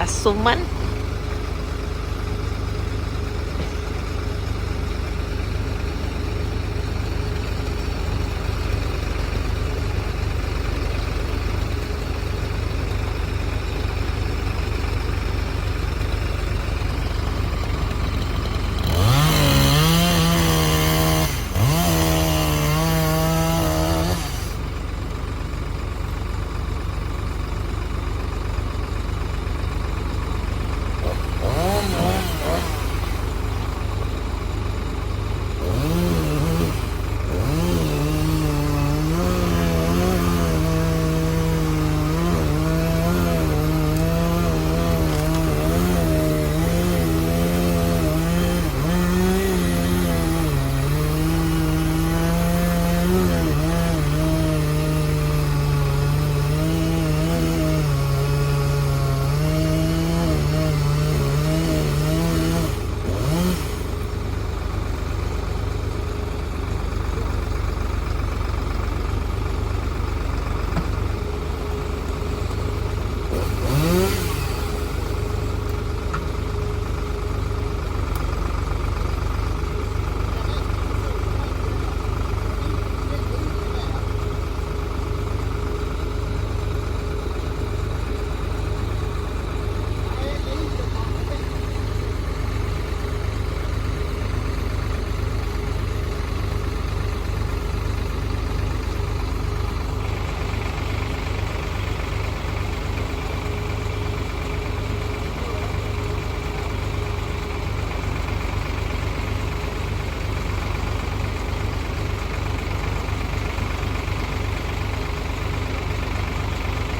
Asuman.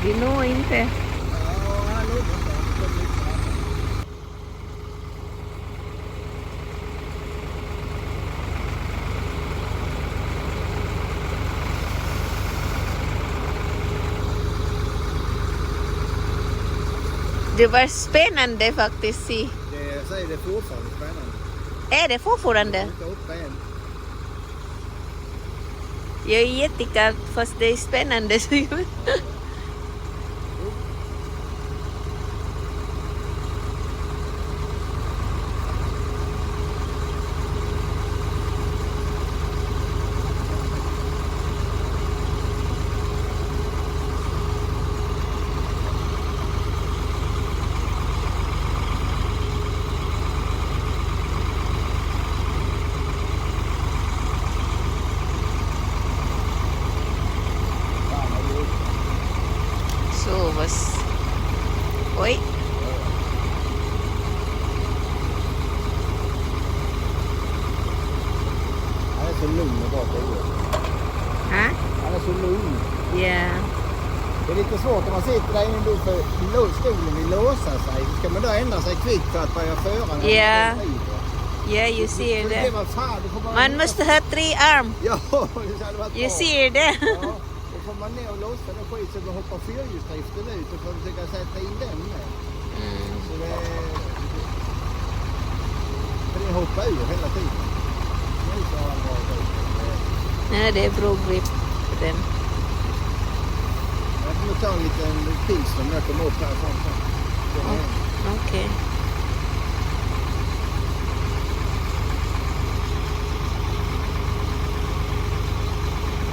Vi når inte. Det var spännande faktiskt. Jag säger det fortfarande spännande. Är det fortfarande? Inte uppe än. Jag är jättekallt fast det är spännande. Så was... Oj. Han är så lugn och bra. Ha? Han är så lugn. Ja. Det är lite svårt om man sitter där inne för stolen vill låsa sig. Ska man då ändra sig kvickt för att börja föra? Ja. Ja, you ser det. Man måste ha 3 arm. Ja, det hade varit You bra. ser det. Ja, då får man ner och låsa den skit så då hoppar fyrhjulsdriften ut och får försöka sätta in den med. Så det... För det hoppar ur hela tiden. Nu så har han bra grip. Ja, det är bra grip på den. Jag får nog ta en liten pils om jag kommer upp härifrån. Okej.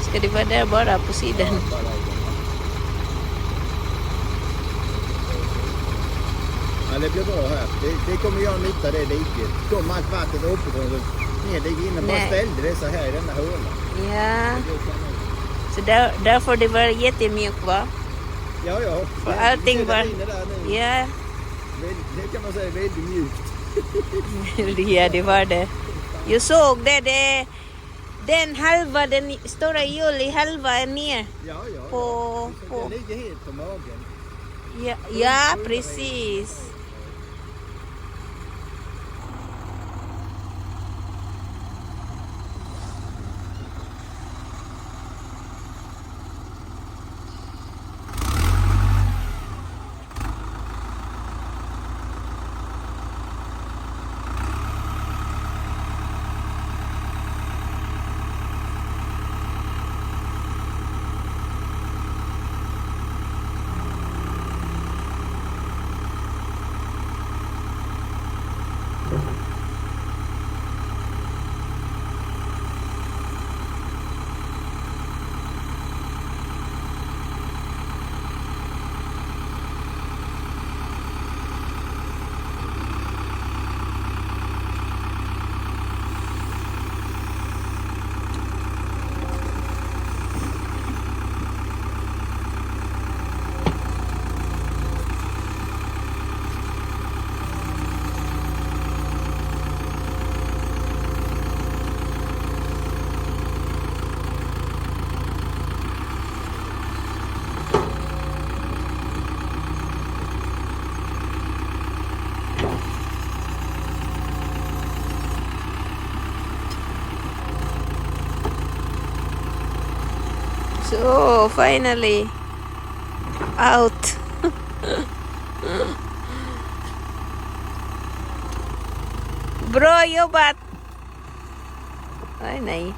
Ska det vara där bara på sidan? Ja, det blir bra här. Det kommer jag nytta det diket. Kommer allt vatten uppifrån så ner det inne. Bara ställde det så här i denna hålan. Ja. Så där får det vara jättemjukt, va? Ja, ja. För allting var... Ja. Det kan man säga väldigt mjukt. Ja, det var det. Jag såg det. Den halva, den stora hjul i halva är ner. Ja. På... Det ligger helt på magen. Ja, precis. Oh, finally. Out. Bro, yo bat. Ay, nay.